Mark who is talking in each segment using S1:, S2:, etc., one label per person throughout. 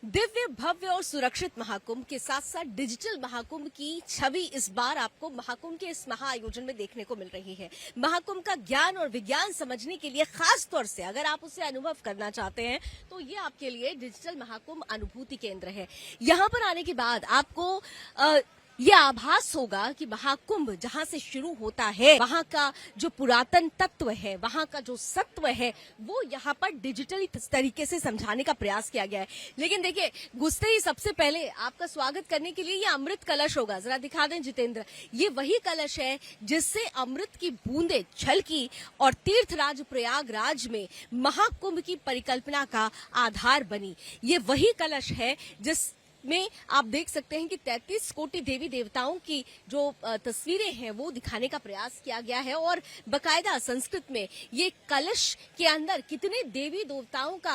S1: दिव्य भव्य और सुरक्षित महाकुंभ के साथ साथ डिजिटल महाकुंभ की छवि इस बार आपको महाकुंभ के इस महाआयोजन में देखने को मिल रही है। महाकुंभ का ज्ञान और विज्ञान समझने के लिए खास तौर से अगर आप उसे अनुभव करना चाहते हैं तो ये आपके लिए डिजिटल महाकुंभ अनुभूति केंद्र है। यहाँ पर आने के बाद आपको ये आभास होगा कि महाकुंभ जहां से शुरू होता है वहां का जो पुरातन तत्व है, वहां का जो सत्व है, वो यहाँ पर डिजिटली तरीके से समझाने का प्रयास किया गया है। लेकिन देखिए, घुसते ही सबसे पहले आपका स्वागत करने के लिए ये अमृत कलश होगा। जरा दिखा दें जितेंद्र, ये वही कलश है जिससे अमृत की बूंदें छलकी और तीर्थराज प्रयागराज में महाकुंभ की परिकल्पना का आधार बनी। ये वही कलश है जिस में आप देख सकते हैं कि 33 कोटि देवी देवताओं की जो तस्वीरें हैं वो दिखाने का प्रयास किया गया है और बकायदा संस्कृत में ये कलश के अंदर कितने देवी देवताओं का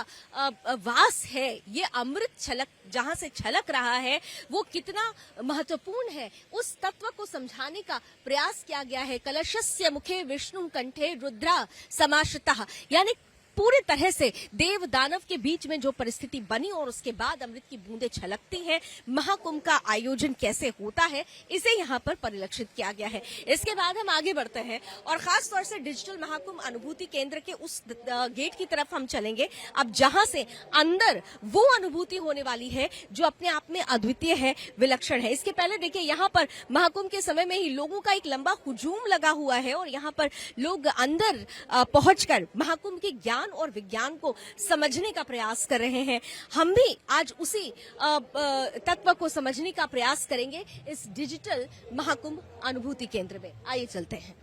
S1: वास है, ये अमृत छलक जहां से छलक रहा है वो कितना महत्वपूर्ण है, उस तत्व को समझाने का प्रयास किया गया है। कलशस्य मुखे विष्णु कंठे रुद्रा समाश्रितः, यानी पूरी तरह से देव दानव के बीच में जो परिस्थिति बनी और उसके बाद अमृत की बूंदें छलकती हैं, महाकुंभ का आयोजन कैसे होता है इसे यहाँ पर परिलक्षित किया गया है। इसके बाद हम आगे बढ़ते हैं और खास तौर से डिजिटल महाकुंभ अनुभूति केंद्र के उस गेट की तरफ हम चलेंगे, अब जहां से अंदर वो अनुभूति होने वाली है जो अपने आप में अद्वितीय है, विलक्षण है। इसके पहले देखिए, यहाँ पर महाकुंभ के समय में ही लोगों का एक लंबा हुजूम लगा हुआ है और यहाँ पर लोग अंदर पहुंचकर महाकुंभ के ज्ञान और विज्ञान को समझने का प्रयास कर रहे हैं। हम भी आज उसी तत्व को समझने का प्रयास करेंगे इस डिजिटल महाकुंभ अनुभूति केंद्र में। आइए चलते हैं।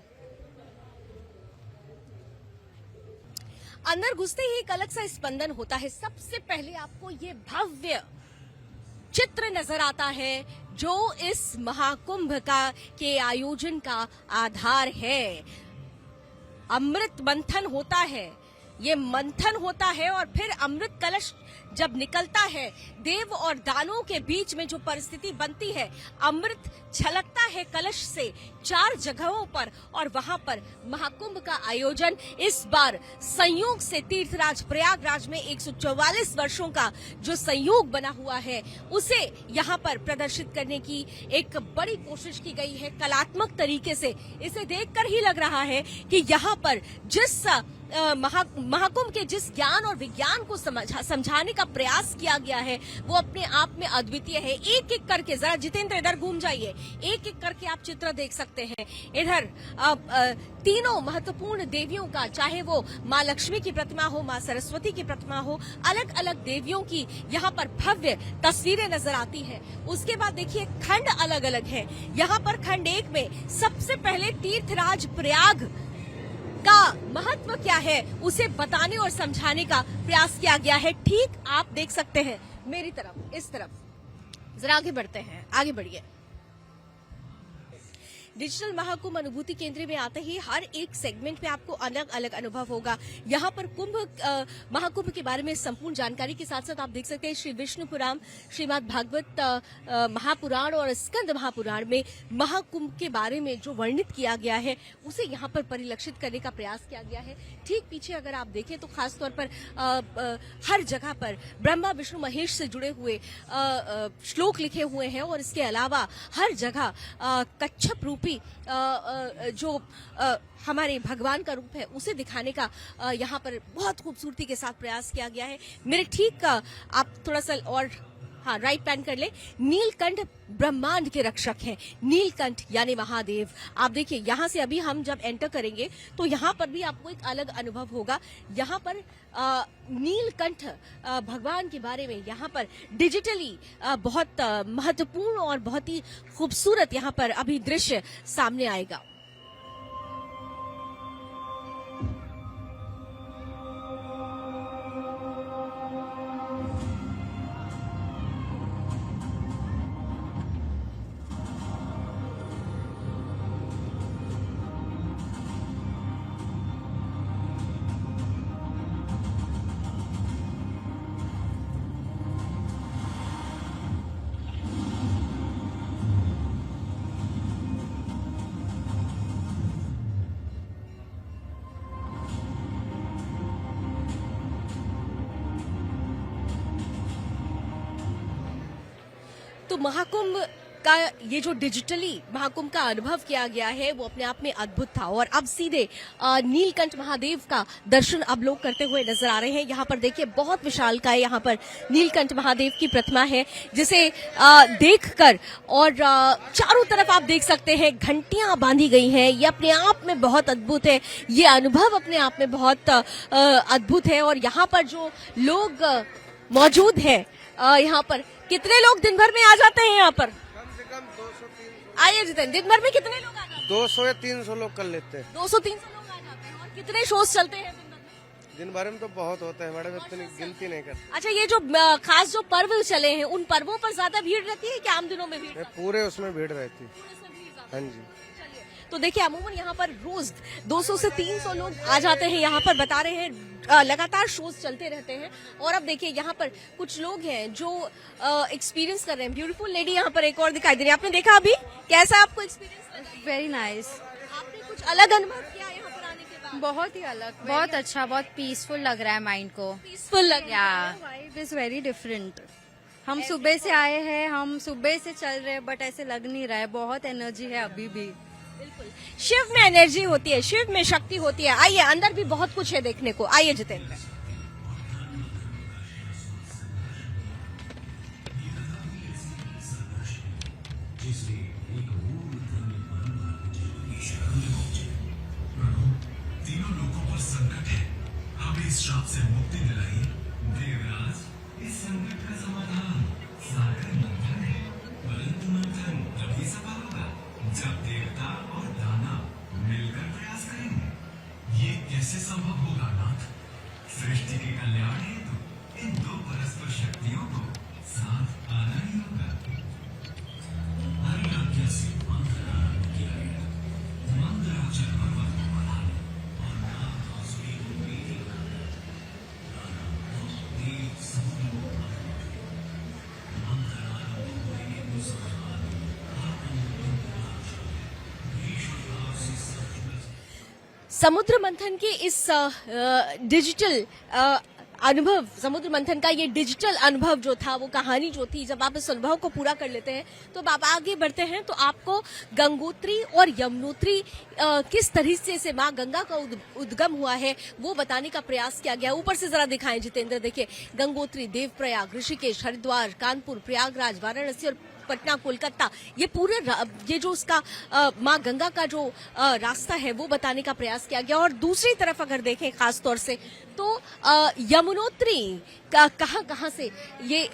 S1: अंदर घुसते ही एक अलग सा स्पंदन होता है। सबसे पहले आपको ये भव्य चित्र नजर आता है जो इस महाकुंभ के आयोजन का आधार है। अमृत मंथन होता है, ये मंथन होता है और फिर अमृत कलश जब निकलता है, देव और दानवों के बीच में जो परिस्थिति बनती है, अमृत छलकता है कलश से 4 जगहों पर और वहां पर महाकुंभ का आयोजन इस बार संयोग से तीर्थराज प्रयागराज में 144 वर्षों का जो संयोग बना हुआ है उसे यहाँ पर प्रदर्शित करने की एक बड़ी कोशिश की गई है। कलात्मक तरीके से इसे देखकर ही लग रहा है कि यहाँ पर जिस महाकुंभ के जिस ज्ञान और विज्ञान को समझाने का प्रयास किया गया है वो अपने आप में अद्वितीय है। एक एक करके, जरा जितेंद्र इधर घूम जाइए, एक एक करके आप चित्र देख सकते हैं। इधर तीनों महत्वपूर्ण देवियों का, चाहे वो माँ लक्ष्मी की प्रतिमा हो, माँ सरस्वती की प्रतिमा हो, अलग अलग देवियों की यहाँ पर भव्य तस्वीरें नजर आती है। उसके बाद देखिए खंड अलग अलग है। यहाँ पर खंड 1 में सबसे पहले तीर्थराज प्रयाग का महत्व क्या है उसे बताने और समझाने का प्रयास किया गया है। ठीक आप देख सकते हैं मेरी तरफ, इस तरफ। जरा आगे बढ़ते हैं, आगे बढ़िए। डिजिटल महाकुंभ अनुभूति केंद्र में आते ही हर एक सेगमेंट में आपको अलग अलग अनुभव होगा। यहाँ पर महाकुंभ के बारे में संपूर्ण जानकारी के साथ साथ आप देख सकते हैं श्री विष्णु पुराण, श्रीमद् भागवत महापुराण और स्कंद महापुराण में महाकुंभ के बारे में जो वर्णित किया गया है उसे यहाँ पर परिलक्षित करने का प्रयास किया गया है। ठीक पीछे अगर आप देखें तो खासतौर पर हर जगह पर ब्रह्मा विष्णु महेश से जुड़े हुए श्लोक लिखे हुए हैं और इसके अलावा हर जगह कच्छप रूपी जो हमारे भगवान का रूप है उसे दिखाने का यहाँ पर बहुत खूबसूरती के साथ प्रयास किया गया है। मेरे ठीक आप थोड़ा सा और राइट पैन कर ले। नीलकंठ ब्रह्मांड के रक्षक हैं। नीलकंठ यानी महादेव। आप देखिए यहाँ से अभी हम जब एंटर करेंगे तो यहाँ पर भी आपको एक अलग अनुभव होगा। यहाँ पर नीलकंठ भगवान के बारे में यहाँ पर डिजिटली बहुत महत्वपूर्ण और बहुत ही खूबसूरत यहाँ पर अभी दृश्य सामने आएगा। तो महाकुंभ का ये जो डिजिटली महाकुंभ का अनुभव किया गया है वो अपने आप में अद्भुत था। और अब सीधे नीलकंठ महादेव का दर्शन अब लोग करते हुए नजर आ रहे हैं। यहाँ पर देखिए बहुत विशालकाय यहाँ पर नीलकंठ महादेव की प्रतिमा है, जिसे देखकर और चारों तरफ आप देख सकते हैं घंटियां बांधी गई हैं। ये अपने आप में बहुत अद्भुत है, ये अनुभव अपने आप में बहुत अद्भुत है। और यहाँ पर जो लोग मौजूद है, यहाँ पर कितने लोग दिन भर में आ जाते हैं यहाँ पर?
S2: कम 200-300।
S1: आइए जितेंद्र, दिन भर में कितने लोग आ जाते हैं?
S2: 200 या 300 लोग कर लेते हैं।
S1: 200-300 लोग आ जाते हैं। और कितने शोज चलते हैं दिन भर में?
S2: दिन भर में तो बहुत होता है, बड़े इतनी गिनती नहीं करते।
S1: अच्छा, ये जो खास जो पर्व चले हैं उन पर्वों पर ज्यादा भीड़ रहती है कि आम दिनों में भीड़?
S2: पूरे उसमें भीड़ रहती है। हाँ जी।
S1: तो देखिए अमूमन यहाँ पर रोज 200 से 300 लोग आ जाते हैं। यहाँ पर बता रहे हैं लगातार शोज चलते रहते हैं। और अब देखिए यहाँ पर कुछ लोग हैं जो एक्सपीरियंस कर रहे हैं। ब्यूटीफुल लेडी यहाँ पर एक और दिखाई दे रही है। आपने देखा अभी कैसा आपको एक्सपीरियंस?
S3: Very nice.
S1: आपने कुछ अलग अनुभव किया यहाँ पर आने के बाद?
S3: बहुत ही अलग, बहुत अच्छा, बहुत पीसफुल लग रहा है माइंड को।
S1: पीसफुल लग रहा है।
S3: Vibe is very different. हम सुबह से आए हैं, हम सुबह से चल रहे हैं, बट ऐसे लग नहीं रहा है। बहुत एनर्जी है अभी भी।
S1: बिल्कुल, शिव में एनर्जी होती है, शिव में शक्ति होती है। आइए, अंदर भी बहुत कुछ है देखने को। आइए जितेंद्र।
S4: तीनों लोगों पर संकट है, हमें इस श्राप से मुक्ति दिलाइए देवराज। इस संकट का समाधान सागर मंथन है, परंतु मंथन तभी सफल होगा जब देवता और दानव मिलकर प्रयास करेंगे। ये कैसे संभव होगा नाथ? सृष्टि के कल्याण हेतु इन दो परस्पर शक्तियों को साथ आना ही होगा। हरि आज्ञा से मंत्र आरंभ किया गया। मंत्राक्षर पर्वत को बढ़ाने और नाम बांसुरी को मेरी बनाने, गाना देव समुद्र को बढ़ाने। मंत्र आरंभ होने के कुछ समय बाद
S1: समुद्र मंथन के इस डिजिटल अनुभव, समुद्र मंथन का ये डिजिटल अनुभव जो था, वो कहानी जो थी, जब आप इस अनुभव को पूरा कर लेते हैं तो आप आगे बढ़ते हैं तो आपको गंगोत्री और यमुनोत्री किस तरीके से माँ गंगा का उद्गम हुआ है वो बताने का प्रयास किया गया। ऊपर से जरा दिखाएं जितेंद्र। देखिए गंगोत्री, देवप्रयाग, ऋषिकेश, हरिद्वार, कानपुर, प्रयागराज, वाराणसी और पटना, कोलकाता, ये पूरे ये जो उसका माँ गंगा का जो रास्ता है वो बताने का प्रयास किया गया। और दूसरी तरफ अगर देखें खास तौर से तो यमुनोत्री का कहां से ये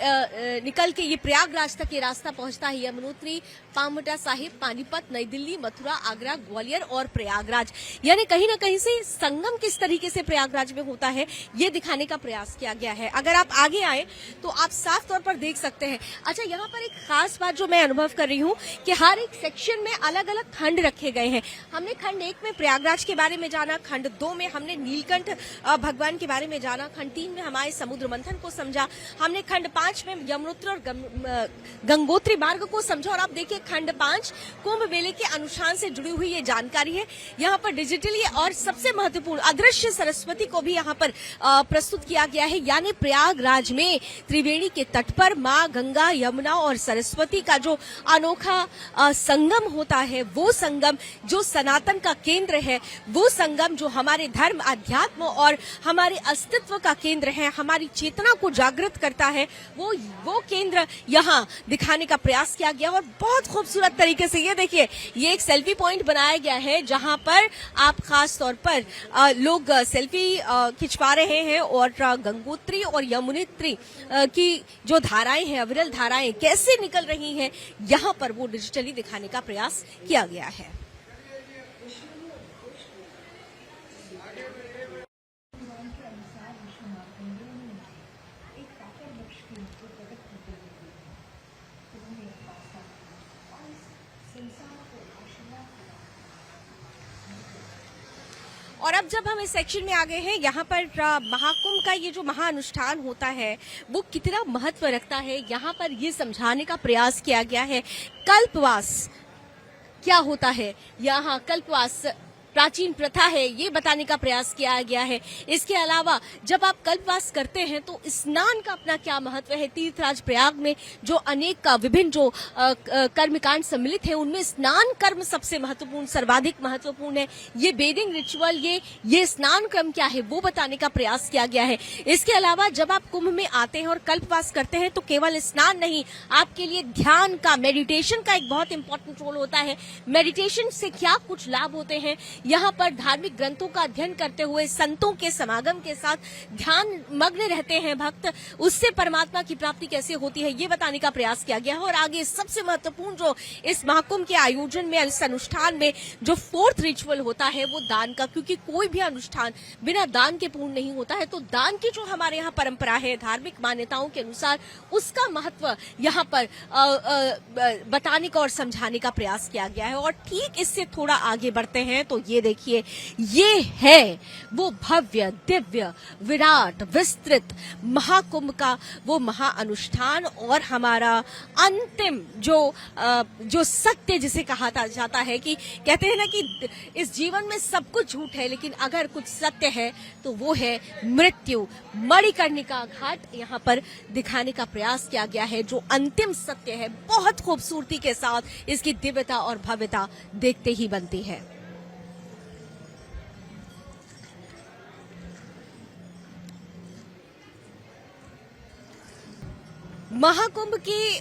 S1: निकल के ये प्रयागराज तक ये रास्ता पहुंचता है। यमुनोत्री पामटा साहिब, पानीपत, नई दिल्ली, मथुरा, आगरा, ग्वालियर और प्रयागराज, यानी कहीं ना कहीं से संगम किस तरीके से प्रयागराज में होता है ये दिखाने का प्रयास किया गया है। अगर आप आगे आए तो आप साफ तौर पर देख सकते हैं। अच्छा, यहाँ पर एक खास बात जो मैं अनुभव कर रही हूँ कि हर एक सेक्शन में अलग अलग खंड रखे गए हैं। हमने खंड 1 में प्रयागराज के बारे में जाना, खंड 2 में हमने नीलकंठ भगवान के बारे में जाना, खंड 3 में हमारे समुद्र मंथन को समझा, हमने खंड 5 में यमुनोत्री और गंगोत्री मार्ग को समझा। और आप देखिए खंड 5 कुंभ मेले के अनुष्ठान से जुड़ी हुई ये जानकारी है। यहाँ पर डिजिटली और सबसे महत्वपूर्ण अदृश्य सरस्वती को भी यहाँ पर प्रस्तुत किया गया है। यानी प्रयागराज में त्रिवेणी के तट पर माँ गंगा, यमुना और सरस्वती का जो अनोखा संगम होता है, वो संगम जो सनातन का केंद्र है, वो संगम जो हमारे धर्म, अध्यात्म और हमारे अस्तित्व का केंद्र है, हमारी चेतना को जागृत करता है, वो केंद्र यहाँ दिखाने का प्रयास किया गया। और बहुत खूबसूरत तरीके से ये देखिए, ये एक सेल्फी पॉइंट बनाया गया है जहां पर आप खास तौर पर लोग सेल्फी खिंचवा रहे हैं। और गंगोत्री और यमुनोत्री की जो धाराएं हैं, अविरल धाराएं कैसे निकल रही हैं, यहाँ पर वो डिजिटली दिखाने का प्रयास किया गया है। और अब जब हम इस सेक्शन में आ गए हैं, यहाँ पर महाकुंभ का ये जो महाअनुष्ठान होता है वो कितना महत्व रखता है, यहाँ पर ये समझाने का प्रयास किया गया है। कल्पवास क्या होता है, यहाँ कल्पवास प्राचीन प्रथा है ये बताने का प्रयास किया गया है। इसके अलावा जब आप कल्पवास करते हैं तो स्नान का अपना क्या महत्व है। तीर्थराज प्रयाग में जो अनेक का विभिन्न जो कर्मकांड सम्मिलित है उनमें स्नान कर्म सबसे महत्वपूर्ण, सर्वाधिक महत्वपूर्ण है। ये बेदिंग रिचुअल, ये स्नान क्रम क्या है वो बताने का प्रयास किया गया है। इसके अलावा जब आप कुंभ में आते हैं और कल्पवास करते हैं तो केवल स्नान नहीं, आपके लिए ध्यान का, मेडिटेशन का एक बहुत इंपॉर्टेंट रोल होता है। मेडिटेशन से क्या कुछ लाभ होते हैं, यहाँ पर धार्मिक ग्रंथों का अध्ययन करते हुए संतों के समागम के साथ ध्यान मग्न रहते हैं भक्त, उससे परमात्मा की प्राप्ति कैसे होती है ये बताने का प्रयास किया गया है। और आगे सबसे महत्वपूर्ण जो इस महाकुंभ के आयोजन में, इस अनुष्ठान में जो फोर्थ रिचुअल होता है वो दान का, क्योंकि कोई भी अनुष्ठान बिना दान के पूर्ण नहीं होता है। तो दान की जो हमारे यहाँ परंपरा है धार्मिक मान्यताओं के अनुसार, उसका महत्व यहाँ पर बताने का और समझाने का प्रयास किया गया है। और ठीक इससे थोड़ा आगे बढ़ते हैं तो ये देखिए, ये है वो भव्य, दिव्य, विराट, विस्तृत महाकुंभ का वो महाअनुष्ठान और हमारा अंतिम जो सत्य जिसे कहा जाता है, कि कहते हैं ना कि इस जीवन में सब कुछ झूठ है लेकिन अगर कुछ सत्य है तो वो है मृत्यु। मणिकर्णिका घाट यहाँ पर दिखाने का प्रयास किया गया है, जो अंतिम सत्य है। बहुत खूबसूरती के साथ इसकी दिव्यता और भव्यता देखते ही बनती है। महाकुंभ की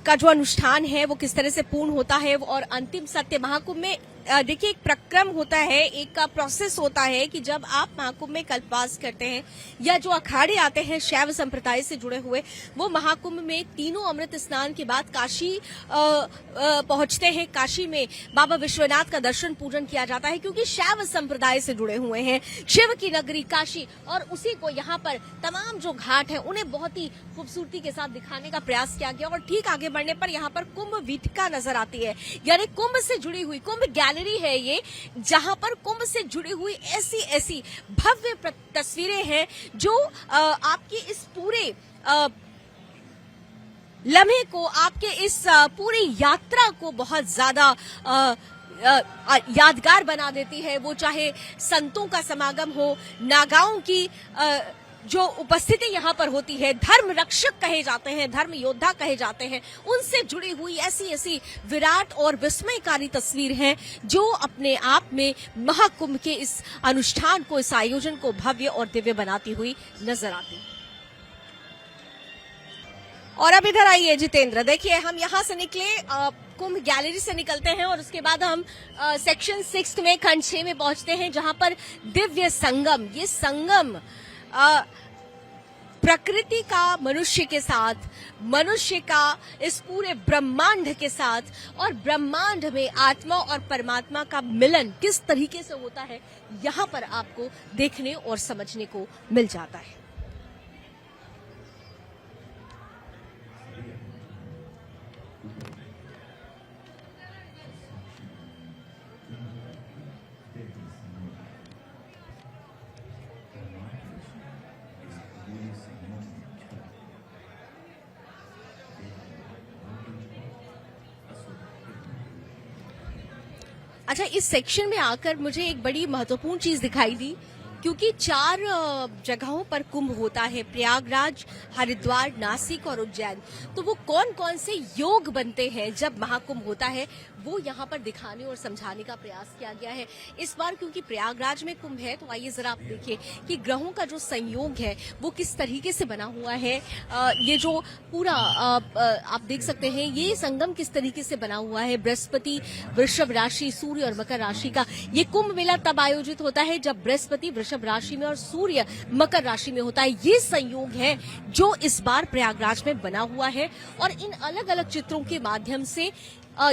S1: का जो अनुष्ठान है वो किस तरह से पूर्ण होता है और अंतिम सत्य महाकुंभ में देखिए एक प्रक्रम होता है, एक का प्रोसेस होता है कि जब आप महाकुंभ में कल्पवास करते हैं या जो अखाड़े आते हैं शैव संप्रदाय से जुड़े हुए, वो महाकुंभ में तीनों अमृत स्नान के बाद काशी पहुंचते हैं। काशी में बाबा विश्वनाथ का दर्शन पूजन किया जाता है क्योंकि शैव संप्रदाय से जुड़े हुए हैं, शिव की नगरी काशी, और उसी को यहाँ पर तमाम जो घाट है उन्हें बहुत ही खूबसूरती के साथ दिखाने का प्रयास किया गया। और ठीक आगे बढ़ने पर यहाँ पर कुंभ वीथिका नजर आती है, यानी कुंभ से जुड़ी हुई कुंभ गैलरी है ये, जहां पर कुंभ से जुड़ी हुई ऐसी भव्य तस्वीरें हैं जो आपकी इस पूरे लम्हे को, आपके इस पूरी यात्रा को बहुत ज्यादा यादगार बना देती है। वो चाहे संतों का समागम हो, नागाओं की जो उपस्थिति यहाँ पर होती है, धर्म रक्षक कहे जाते हैं, धर्म योद्धा कहे जाते हैं, उनसे जुड़ी हुई ऐसी विराट और विस्मयकारी तस्वीर हैं जो अपने आप में महाकुंभ के इस अनुष्ठान को, इस आयोजन को भव्य और दिव्य बनाती हुई नजर आती है। और अब इधर आइए जितेंद्र, देखिए हम यहाँ से निकले, कुंभ गैलरी से निकलते हैं और उसके बाद हम सेक्शन 6 में, खंड 6 में पहुंचते हैं जहां पर दिव्य संगम, ये संगम प्रकृति का मनुष्य के साथ, मनुष्य का इस पूरे ब्रह्मांड के साथ, और ब्रह्मांड में आत्मा और परमात्मा का मिलन किस तरीके से होता है यहाँ पर आपको देखने और समझने को मिल जाता है। अच्छा, इस सेक्शन में आकर मुझे एक बड़ी महत्वपूर्ण चीज दिखाई दी, क्योंकि 4 जगहों पर कुंभ होता है, प्रयागराज, हरिद्वार, नासिक और उज्जैन। तो वो कौन कौन से योग बनते हैं जब महाकुंभ होता है वो यहाँ पर दिखाने और समझाने का प्रयास किया गया है। इस बार क्योंकि प्रयागराज में कुंभ है तो आइए जरा आप देखिए कि ग्रहों का जो संयोग है वो किस तरीके से बना हुआ है। ये जो पूरा आप देख सकते हैं ये संगम किस तरीके से बना हुआ है। बृहस्पति वृषभ राशि, सूर्य और मकर राशि का ये कुंभ मेला तब आयोजित होता है जब बृहस्पति वृषभ राशि में और सूर्य मकर राशि में होता है। ये संयोग है जो इस बार प्रयागराज में बना हुआ है और इन अलग अलग चित्रों के माध्यम से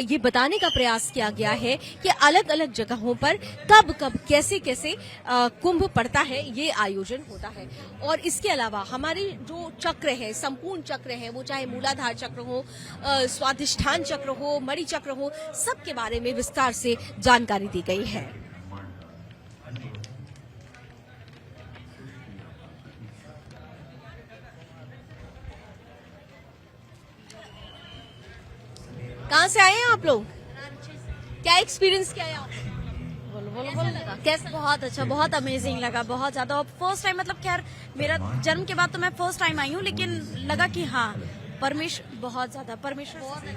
S1: ये बताने का प्रयास किया गया है कि अलग अलग जगहों पर कब कब कैसे कैसे कुंभ पड़ता है, ये आयोजन होता है। और इसके अलावा हमारे जो चक्र है, संपूर्ण चक्र है, वो चाहे मूलाधार चक्र हो, स्वाधिष्ठान चक्र हो, मणि चक्र हो, सबके बारे में विस्तार से जानकारी दी गई है। कहाँ से आए हैं आप लोग? क्या एक्सपीरियंस किया है आपने?
S3: बोलो
S1: कैसा लगा?
S3: कैसा? बहुत अच्छा, बहुत अमेजिंग लगा, बहुत ज्यादा। और फर्स्ट टाइम, मतलब खैर मेरा जन्म के बाद तो मैं फर्स्ट टाइम आई हूँ, लेकिन लगा कि हाँ परमेश्वर, बहुत ज्यादा परमेश्वर।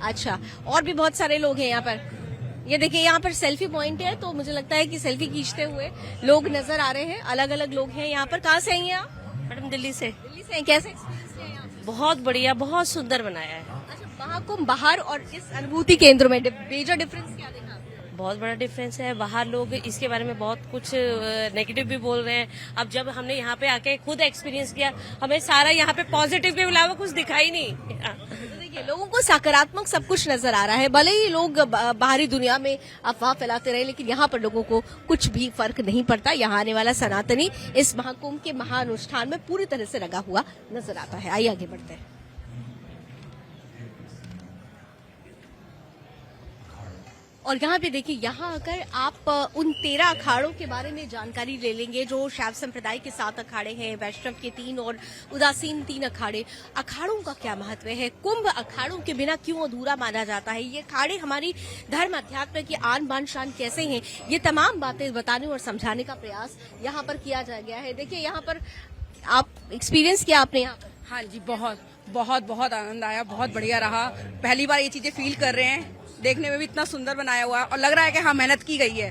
S1: अच्छा, और भी बहुत सारे लोग हैं यहाँ पर। ये देखिए, यहाँ पर सेल्फी पॉइंट है, तो मुझे लगता है कि सेल्फी खींचते हुए लोग नजर आ रहे हैं। अलग अलग लोग हैं यहाँ पर। कहाँ से आई हैं आप?
S5: मैडम दिल्ली से।
S1: दिल्ली से हैं। कैसे एक्सपीरियंस किया यहाँ पे?
S5: बहुत बढ़िया, बहुत सुंदर बनाया है।
S1: अच्छा, महाकुंभ बाहर और इस अनुभूति केंद्र में मेजर डिफरेंस क्या देखा आपने?
S5: बहुत बड़ा डिफरेंस है। बाहर लोग इसके बारे में बहुत कुछ नेगेटिव भी बोल रहे हैं। अब जब हमने यहाँ पे आके खुद एक्सपीरियंस किया, हमें सारा यहाँ पे पॉजिटिव के अलावा कुछ दिखाई नहीं।
S1: तो देखिए, लोगों को सकारात्मक सब कुछ नजर आ रहा है। भले ही लोग बाहरी दुनिया में अफवाह फैलाते रहे, लेकिन यहाँ पर लोगों को कुछ भी फर्क नहीं पड़ता। यहाँ आने वाला सनातनी इस महाकुंभ के महानुष्ठान में पूरी तरह से लगा हुआ नजर आता है। आइए आगे बढ़ते हैं। और यहाँ पे देखिए, यहाँ आकर आप उन 13 अखाड़ों के बारे में जानकारी ले लेंगे जो शैव संप्रदाय के 7 अखाड़े हैं, वैष्णव के 3 और उदासीन 3 अखाड़े। अखाड़ों का क्या महत्व है? कुंभ अखाड़ों के बिना क्यों अधूरा माना जाता है? ये अखाड़े हमारी धर्म अध्यात्म की आन बान शान कैसे हैं? ये तमाम बातें बताने और समझाने का प्रयास यहाँ पर किया जा गया है। देखिए, यहाँ पर आप एक्सपीरियंस किया आपने यहाँ पर?
S6: हाँ जी, बहुत बहुत बहुत आनंद आया, बहुत बढ़िया रहा। पहली बार ये चीजें फील कर रहे हैं। देखने में भी इतना सुंदर बनाया हुआ है और लग रहा है कि हाँ मेहनत की गई है।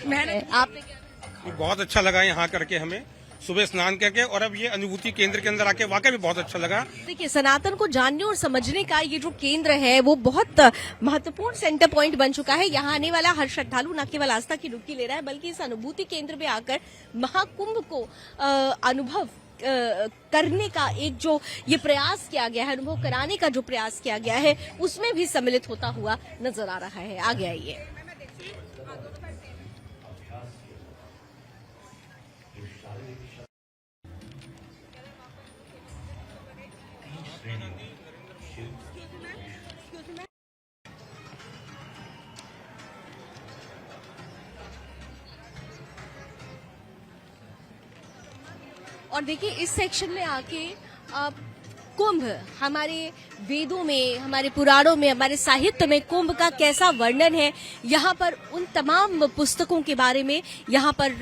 S6: मेहनत
S1: आपने क्या?
S7: बहुत अच्छा लगा यहाँ करके, हमें सुबह स्नान करके, और अब ये अनुभूति केंद्र के अंदर आके वाकई भी बहुत अच्छा लगा।
S1: देखिए, सनातन को जानने और समझने का ये जो केंद्र है वो बहुत महत्वपूर्ण सेंटर पॉइंट बन चुका है। यहाँ आने वाला हर श्रद्धालु न केवल आस्था की डुबकी ले रहा है, बल्कि इस अनुभूति केंद्र में आकर महाकुंभ को अनुभव करने का एक जो ये प्रयास किया गया है, अनुभव कराने का जो प्रयास किया गया है, उसमें भी सम्मिलित होता हुआ नजर आ रहा है। आगे आइए। और देखिए, इस सेक्शन में आके आप कुंभ, हमारे वेदों में, हमारे पुराणों में, हमारे साहित्य में कुंभ का कैसा वर्णन है, यहाँ पर उन तमाम पुस्तकों के बारे में यहाँ पर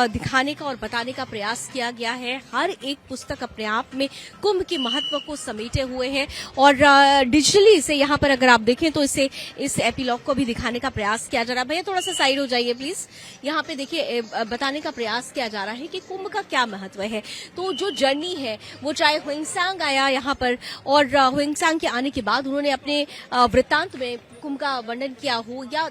S1: दिखाने का और बताने का प्रयास किया गया है। हर एक पुस्तक अपने आप में कुंभ के महत्व को समेटे हुए हैं और डिजिटली इसे यहाँ पर अगर आप देखें तो इसे इस एपिलॉग को भी दिखाने का प्रयास किया जा रहा है। भैया थोड़ा सा साइड हो जाइए प्लीज। यहाँ पे देखिए, बताने का प्रयास किया जा रहा है कि कुंभ का क्या महत्व है। तो जो जर्नी है वो, चाहे ह्वेंसांग आया यहाँ पर और ह्वेंसांग के आने के बाद उन्होंने अपने वृत्तांत में कुंभ का वर्णन किया हो, या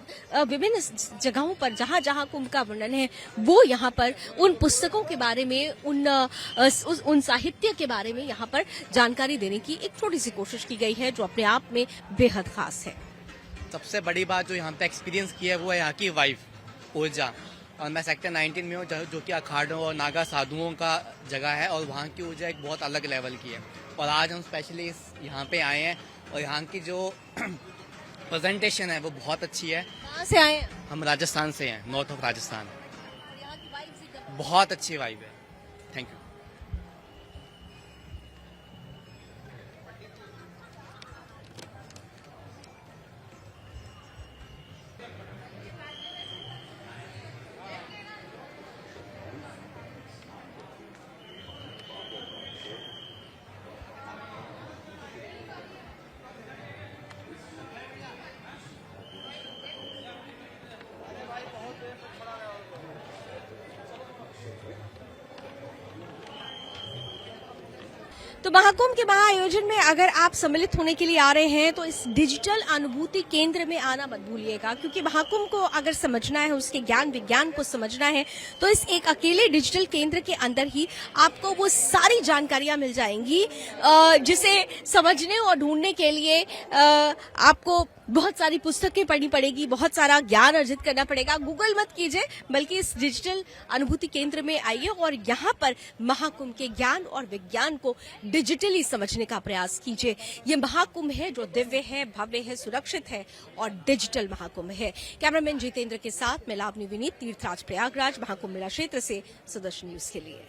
S1: विभिन्न जगहों पर जहां जहां कुंभ का वर्णन है, वो यहाँ पर उन पुस्तकों के बारे में, उन साहित्य के बारे में यहाँ पर जानकारी देने की एक छोटी सी कोशिश की गई है, जो अपने आप में बेहद खास है।
S8: सबसे बड़ी बात जो यहाँ पे एक्सपीरियंस किया है वो है यहाँ की वाइफ, ऊर्जा। और मैं सेक्टर 19 में हूँ, जो कि अखाड़ों और नागा साधुओं का जगह है, और वहाँ की ऊर्जा एक बहुत अलग लेवल की है। और आज हम स्पेशली यहाँ पे आए हैं और यहाँ की जो प्रेजेंटेशन है वो बहुत अच्छी है।
S1: कहाँ से आए हैं?
S8: हम राजस्थान से हैं, नॉर्थ ऑफ राजस्थान। बहुत अच्छी वाइब है। Thank you.
S1: तो महाकुंभ के महाआयोजन में अगर आप सम्मिलित होने के लिए आ रहे हैं तो इस डिजिटल अनुभूति केंद्र में आना मत भूलिएगा, क्योंकि महाकुंभ को अगर समझना है, उसके ज्ञान विज्ञान को समझना है, तो इस एक अकेले डिजिटल केंद्र के अंदर ही आपको वो सारी जानकारियां मिल जाएंगी जिसे समझने और ढूंढने के लिए आपको बहुत सारी पुस्तकें पढ़नी पड़ेगी, बहुत सारा ज्ञान अर्जित करना पड़ेगा। गूगल मत कीजिए, बल्कि इस डिजिटल अनुभूति केंद्र में आइए और यहाँ पर महाकुंभ के ज्ञान और विज्ञान को डिजिटली समझने का प्रयास कीजिए। ये महाकुंभ है जो दिव्य है, भव्य है, सुरक्षित है और डिजिटल महाकुंभ है। कैमरामैन जितेंद्र के साथ मैं लावनी विनीत, तीर्थराज प्रयागराज, महाकुंभ मेला क्षेत्र से सदस्य न्यूज के लिए।